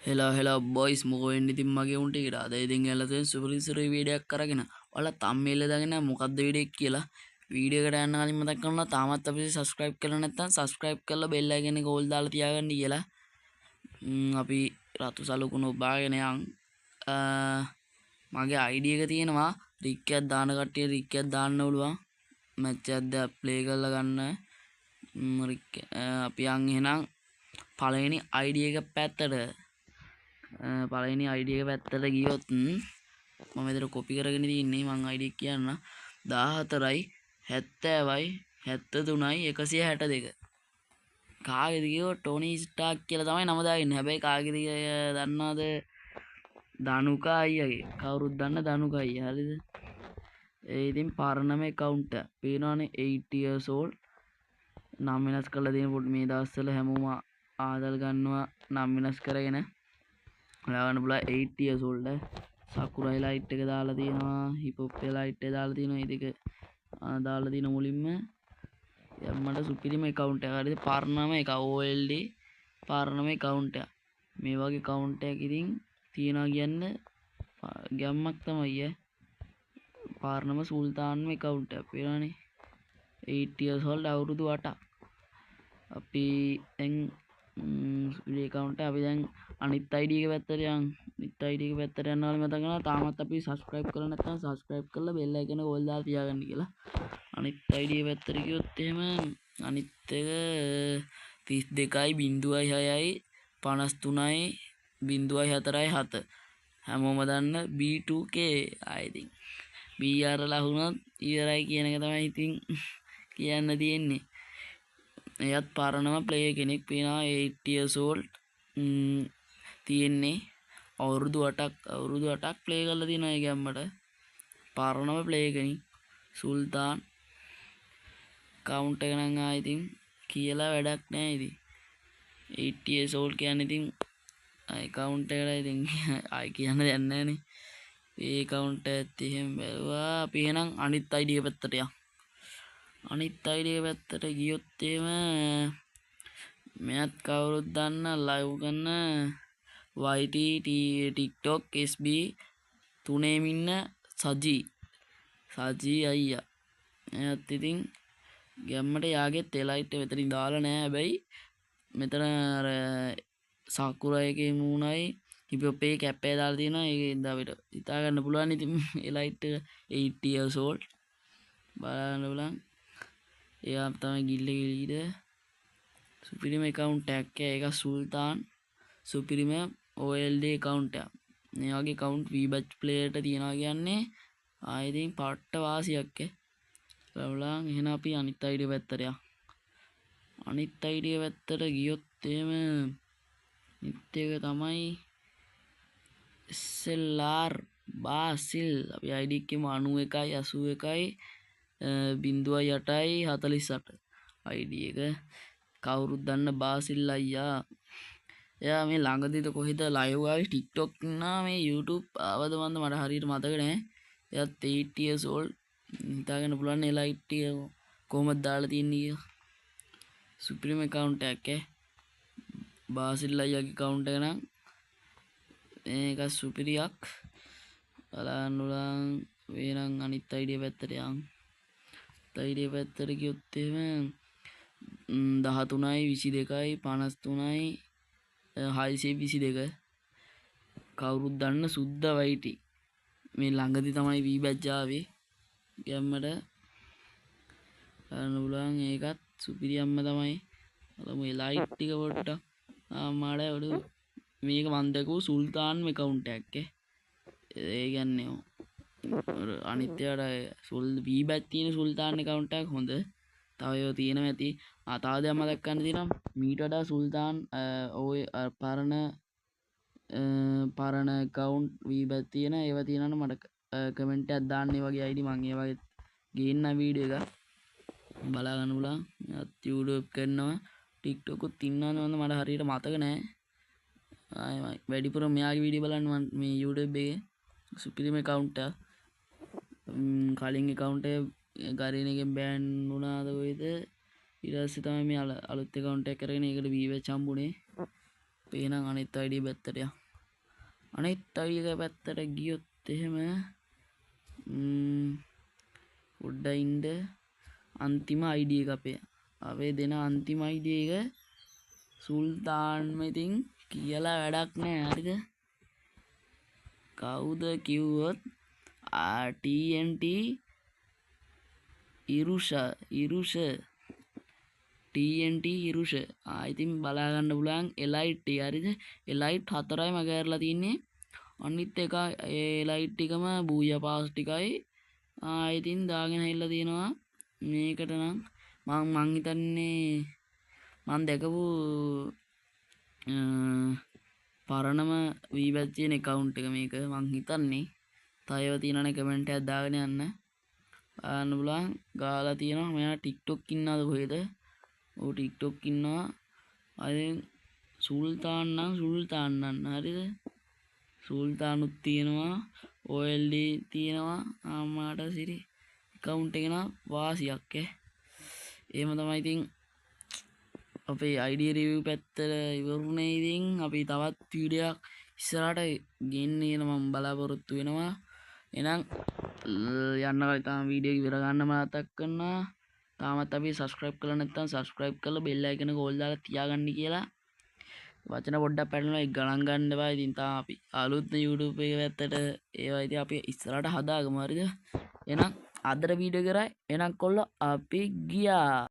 හෙලා බොයිස් මොකෝ වෙන්නේ ඉතින් මගේ උන්ට කියලා. අද ඉතින් ඇවිල්ලා තියෙන සුපිරි වීඩියෝ එකක් අරගෙන. ඔයාලා තම්මේල දාගෙන මොකද්ද වීඩියෝ එක කියලා. වීඩියෝ එකට යන්න කලින් මතක් කරනවා තාමත් අපි subscribe කරලා නැත්නම් subscribe කරලා bell icon එක ඕල් දාලා තියාගන්න කියලා. අපි රතු සලකුණු බාගෙන යන්. මගේ ID එක තියෙනවා රික් එකක් දාන කට්ටිය රික් එකක් දාන්න පුළුවන්. මැච් එකක් ප්ලේ කරලා ගන්න. අපි යන් එහෙනම් පළවෙනි ID එක පැත්තට පළවෙනි ID එක පැත්තට ගියොත් මම මෙතන කොපි කරගෙන තියන්නේ මං ID එක කියන්න 14යි 70යි 73යි 162 කාගේද කියෝ ටොනි ස්ටාක් කියලා තමයි නම දාන්නේ. හැබැයි කාගේද දන්නවද? දනුකා අයියාගේ. කවුරුත් දන්න දනුකා අයියා. හරිද? ඒ ඉතින් පරණම account එක. පේනවනේ 8 years old. නම් වෙනස් කරලා දෙන පොඩි මේ දවස්වල හැමෝම ආදල් ගන්නවා නම් වෙනස් කරගෙන. ඔයාලට පුළුවන් 8 years old සකුරයි ලයිට් එක දාලා තියෙනවා හිප් හොප් ලයිට් එක දාලා තියෙනවා මේ දෙක දාලා තියෙන මුලින්ම මට සුපිරිම account එක හරිද පරණම එක OLD පරණම account එක මේ වගේ account එකක් ඉතින් තියනවා කියන්නේ ගැම්මක් තමයි පරණම සුල්තාන්ම account එක පේනවනේ 8 years old අවුරුදු 8ක් අපි දැන් මේ account එක අපි දැන් අනිත් ID එක පැත්තට යන් අනිත් ID එක පැත්තට යනවා මතක කරනවා තාමත් අපි subscribe කරලා නැත්නම් subscribe කරලා bell icon එක ඕල් දාලා තියාගන්න කියලා අනිත් ID එක පැත්තට ගියොත් එහෙම අනිත් එක 32යි 0.6යි 53යි 0.4යි 7 හැමෝම දන්න B2K I think BR ලහුනොත් ඉවරයි කියන එක තමයි ඉතින් කියන්න තියෙන්නේ එයත් පරණම ප්ලේයර් කෙනෙක් වෙනවා 8 years old තියෙන්නේ අවුරුදු 8ක් ප්ලේ කරලා තියෙනවා ඒ ගැම්මට පරණම ප්ලේයර් කෙනෙක් සුල්තාන් කවුන්ට් එක නම් ආ ඉතින් කියලා වැඩක් නැහැ ඉතින් 8 years old කියන්නේ ඉතින් ආයි කවුන්ට් එකට ඉතින් ආයි කියන්න දෙයක් නැහැනේ ඒ කවුන්ට් එකත් එහෙම බැලුවා අපි එහෙනම් අනිත් ID එක පැත්තට යමු අනිත් ID එක පැත්තට ගියොත් එහෙම මෙයත් කවුරුත් දන්න ලයිව් කරන YT TikTok SB තුනේම ඉන්න සජී අයියා එයත් ඉතින් ගැම්මට යාගේ තෙලයිට් මෙතනින් දාලා නැහැ හැබැයි මෙතන අර සාකුරා එකේ මූණයි හිප් හොප් එකේ කැප් එක දාලා තියෙනවා ඒකෙන්ද අපිට හිතා ගන්න පුළුවන් ඉතින් ඒ ලයිට් එක 8 years old බලන්න බලන්න එයා තමයි ගිල්ලේ ගිලීද සුපිරිම account එකක් ඒක සුල්තාන් සුපිරිම OLD account එකක් මේ වගේ account VBatch player ට තියනවා කියන්නේ ආයෙත් පට්ට වාසියක් බලන්න එහෙනම් අපි අනිත් ID පැත්තට යමු අනිත් ID පැත්තට ගියොත් එහෙම නිත් එක තමයි SLR බාසිල් අපි ID එකේම 91යි 81යි 0.8යි 48 ID එක කවුරුත් දන්න බාසිල් අයියා එයා මේ ළඟදීද කොහෙද ලයිව් ආවේ TikTok නා මේ YouTube ආවද මන්ද මට හරියට මතක නැහැ එයාත් 8 years old හිතාගන්න පුළුවන් නේ ලයිට් එක කොහොමද දාලා තියන්නේ කියලා සුපිරිම account එකක් බාසිල් අයියාගේ account එක නම් මේක සුපිරියක් බලන්න උලන් වේනම් අනිත් ID පැත්තට යන් ID පැත්තට ගියොත් එහෙම 13යි 22යි 53යි 622 කවුරුත් දන්න සුද්ද වයිටි මේ ළඟදී තමයි VBatch ආවේ ගැම්මට බලන්න උලන් ඒකත් සුපිරියම්ම තමයි බලමු මේ ලයිට් ටික පොඩ්ඩක් මාඩ වඩු මේක මන් දැකපු සුල්තාන්ම account එකක් ඒ කියන්නේ අනිත්‍යයට VBatch තියෙන සුල්තාන් account එකක් හොඳ තව ඒවා තියෙනවා ඇති තව දෙයක් මතක් කරන්න තියෙනවා මීට වඩා සුල්තාන් ඔය පරණ account VBatch තියෙන ඒවා තියෙනවනම් මට කමෙන්ට් එකක් දාන්න ඒ වගේ ID මං ඒ වගේ ගේන්න වීඩියෝ එකක් බලා ගන්න උලා YouTube කරනවා TikTok උත් ඉන්නවද මට හරියට මතක නැහැ වැඩිපුර මෙයාගේ වීඩියෝ බලන්න මම මේ YouTube එකේ සුපිරිම account එක කලින් account එක ගරින එකෙන් බෑන් වුණාද කොයිද ඊට පස්සේ තමයි මේ අලුත් account එකක් කරගෙන ඒකට VBatch හම්බුනේ අපි එහෙනම් අනිත් ID පැත්තට යමු. අනිත් ID එක පැත්තට ගියොත් එහෙම උඩ ඉන්න අන්තිම ID එක අපේ දෙන අන්තිම ID එක සුල්තාන්ම ඉතින් කියලා වැඩක් නෑ හරිද? කවුද කිව්වොත් TNT ඉරුෂ TNT ඉරුෂ ඉතින් බලා ගන්න පුළුවන් එලයිට් හරිද? එලයිට් 4යි මගේ ඇරලා තින්නේ. අනිත් එක එලයිට් ටිකම බූයා පාස් ටිකයි ඉතින් දාගෙන හැල්ලා තියෙනවා. මේකට නම් මං හිතන්නේ මං දැකපු පරණම වීබැච් තියෙන account එක මේක මං හිතන්නේ. තව තියෙනවනේ කමෙන්ට් එකක් දාගෙන යන්න. බලන්න පුළුවන් ගාලා තියෙනවා. මෙයා TikTok ඉන්නවද කොහෙද? ඔව් TikTok ඉන්නවා. අයින් සුල්තාන් නම් හරිද? සුල්තානුත් තියෙනවා. OLD තියෙනවා. ආම්මාට සිරි account එක නම් වාසියක් එහෙම තමයි ඉතින් අපේ ID review පැත්තට ඉවරුනේ. ඉතින් අපි තවත් වීඩියෝ එකක් ඉස්සරහට ගෙන්න කියලා මම බලාපොරොත්තු වෙනවා. එහෙනම් යන්න කලින් තාම වීඩියෝ ඉවර ගන්න මතක් කරනවා. තාමත් අපි subscribe කරලා නැත්නම් subscribe කරලා bell icon එක ඕල් දාලා තියාගන්න කියලා. වචන පොඩ්ඩක් පැටලෙනවා ඒක ගණන් ගන්න එපා. ඉතින් තාම අපි අලුත් YouTube එක පැත්තට ඒවා ඉතින් අපි ඉස්සරහට හදාගමු හරිද? එහෙනම් අදට වීඩියෝ කරා. එහෙනම් කොල්ලෝ අපි ගියා.